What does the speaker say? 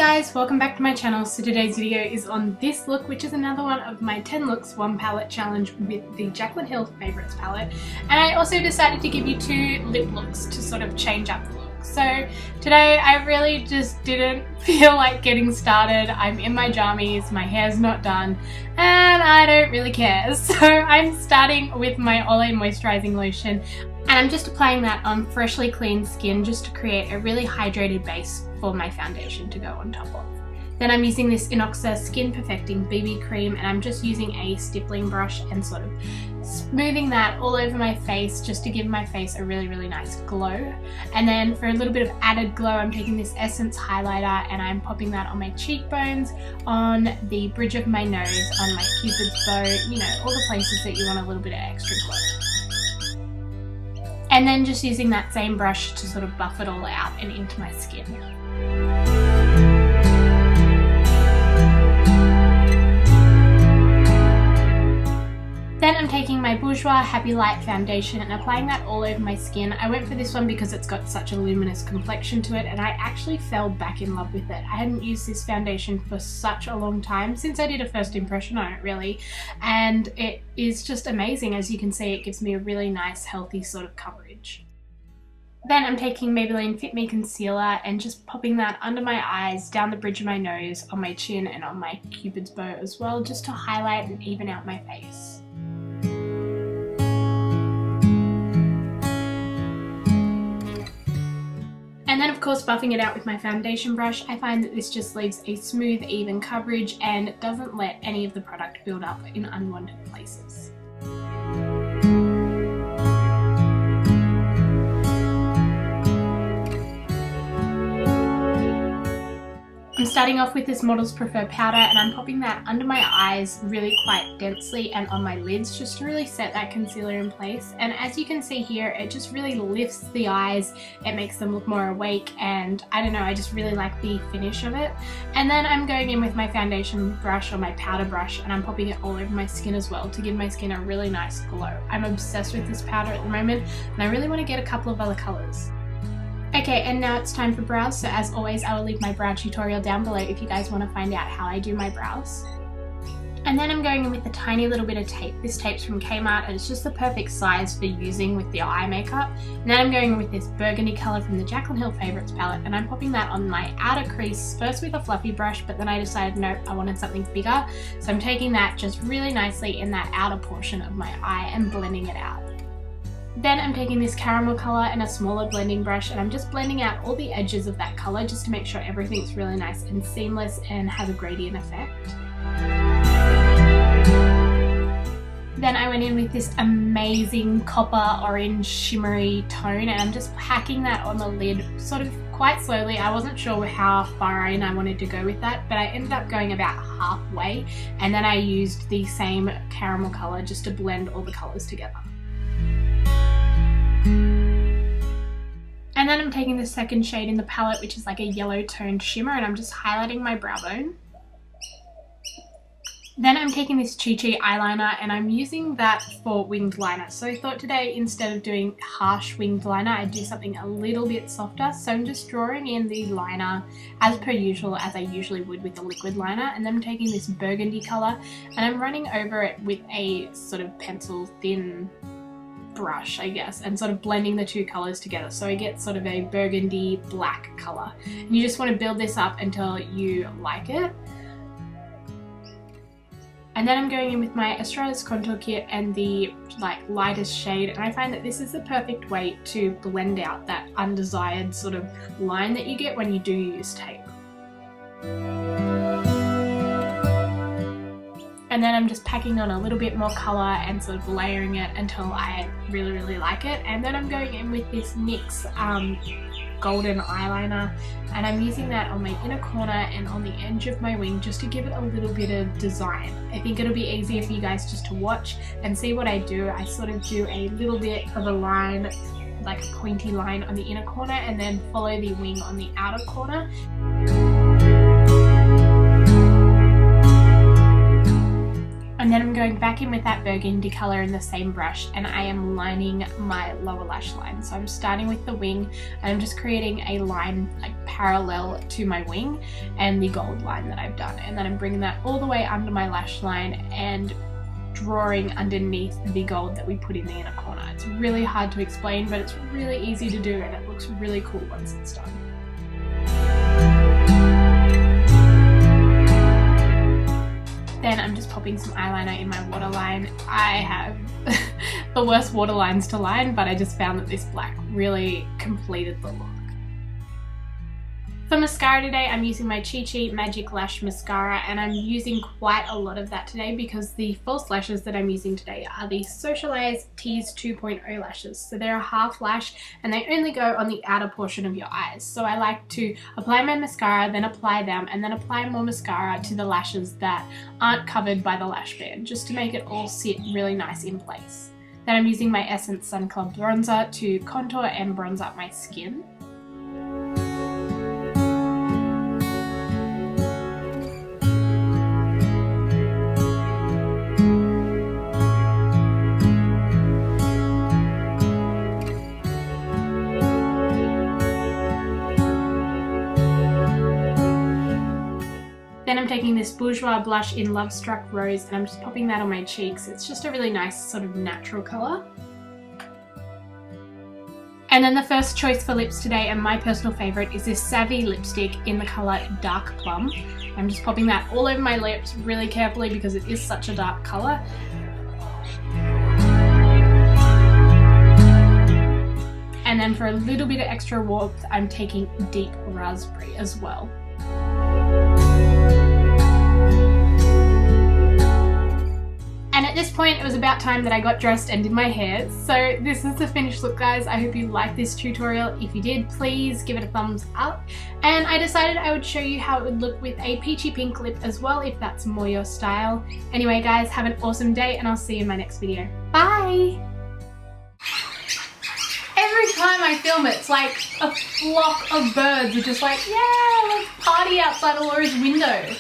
guys, welcome back to my channel. So today's video is on this look, which is another one of my 10 looks 1 palette challenge with the Jaclyn Favorites palette. And I also decided to give you 2 lip looks to sort of change up the look. So today I really just didn't feel like getting started. I'm in my jammies, my hair's not done, and I don't really care. So I'm starting with my Olay Moisturising Lotion. And I'm just applying that on freshly clean skin just to create a really hydrated base for my foundation to go on top of. Then I'm using this Innoxa Skin Perfecting BB Cream, and I'm just using a stippling brush and sort of smoothing that all over my face just to give my face a really nice glow. And then for a little bit of added glow, I'm taking this Essence highlighter and I'm popping that on my cheekbones, on the bridge of my nose, on my cupid's bow, you know, all the places that you want a little bit of extra glow. And then just using that same brush to sort of buff it all out and into my skin. Then I'm taking my Bourjois Happy Light foundation and applying that all over my skin. I went for this one because it's got such a luminous complexion to it, and I actually fell back in love with it. I hadn't used this foundation for such a long time, since I did a first impression on it really, and it is just amazing. As you can see, it gives me a really nice healthy sort of coverage. Then I'm taking Maybelline Fit Me Concealer and just popping that under my eyes, down the bridge of my nose, on my chin and on my cupid's bow as well, just to highlight and even out my face. And then of course buffing it out with my foundation brush. I find that this just leaves a smooth, even coverage and doesn't let any of the product build up in unwanted places. I'm starting off with this Models Prefer powder, and I'm popping that under my eyes really quite densely and on my lids just to really set that concealer in place. And as you can see here, it just really lifts the eyes, it makes them look more awake, and I don't know, I just really like the finish of it. And then I'm going in with my foundation brush or my powder brush, and I'm popping it all over my skin as well to give my skin a really nice glow. I'm obsessed with this powder at the moment, and I really want to get a couple of other colours. Okay, and now it's time for brows. So as always, I will leave my brow tutorial down below if you guys want to find out how I do my brows. And then I'm going in with a tiny little bit of tape. This tape's from Kmart and it's just the perfect size for using with the eye makeup. And then I'm going in with this burgundy colour from the Jaclyn Favorites palette, and I'm popping that on my outer crease, first with a fluffy brush, but then I decided nope, I wanted something bigger. So I'm taking that just really nicely in that outer portion of my eye and blending it out. Then I'm taking this caramel colour and a smaller blending brush, and I'm just blending out all the edges of that colour just to make sure everything's really nice and seamless and has a gradient effect. Then I went in with this amazing copper orange shimmery tone, and I'm just packing that on the lid sort of quite slowly. I wasn't sure how far in I wanted to go with that, but I ended up going about halfway, and then I used the same caramel colour just to blend all the colours together. And then I'm taking the second shade in the palette, which is like a yellow toned shimmer, and I'm just highlighting my brow bone. Then I'm taking this Chi Chi eyeliner, and I'm using that for winged liner. So I thought today, instead of doing harsh winged liner, I'd do something a little bit softer. So I'm just drawing in the liner as per usual, as I usually would with a liquid liner. And then I'm taking this burgundy colour and I'm running over it with a sort of pencil thin brush, I guess, and sort of blending the 2 colours together so I get sort of a burgundy black colour. And you just want to build this up until you like it. And then I'm going in with my Australis contour kit and the lightest shade, and I find that this is the perfect way to blend out that undesired sort of line that you get when you do use tape. And then I'm just packing on a little bit more colour and sort of layering it until I really like it. And then I'm going in with this NYX golden eyeliner, and I'm using that on my inner corner and on the edge of my wing just to give it a little bit of design. I think it'll be easier for you guys just to watch and see what I do. I sort of do a little bit of a line, like a pointy line on the inner corner, and then follow the wing on the outer corner. And then I'm going back in with that burgundy colour in the same brush, and I am lining my lower lash line. So I'm starting with the wing and I'm just creating a line like parallel to my wing and the gold line that I've done, and then I'm bringing that all the way under my lash line and drawing underneath the gold that we put in the inner corner. It's really hard to explain, but it's really easy to do and it looks really cool once it's done. Then I'm just popping some eyeliner in my waterline. I have the worst waterlines to line, but I just found that this black really completed the look. For mascara today, I'm using my Chi Chi Magic Lash Mascara, and I'm using quite a lot of that today because the false lashes that I'm using today are the Socialize Tease 2.0 lashes. So they're a half lash and they only go on the outer portion of your eyes. So I like to apply my mascara, then apply them, and then apply more mascara to the lashes that aren't covered by the lash band, just to make it all sit really nice in place. Then I'm using my Essence Sun Club bronzer to contour and bronze up my skin. Then I'm taking this Bourjois blush in Love Struck Rose and I'm just popping that on my cheeks. It's just a really nice sort of natural colour. And then the first choice for lips today, and my personal favourite, is this Savvy lipstick in the colour Dark Plum. I'm just popping that all over my lips really carefully because it is such a dark colour. And then for a little bit of extra warmth, I'm taking Deep Raspberry as well. And at this point, it was about time that I got dressed and did my hair. So this is the finished look, guys. I hope you liked this tutorial. If you did, please give it a thumbs up. And I decided I would show you how it would look with a peachy pink lip as well, if that's more your style. Anyway, guys, have an awesome day and I'll see you in my next video. Bye! Every time I film it, it's like a flock of birds are just like, yeah, let's party outside of Laura's window.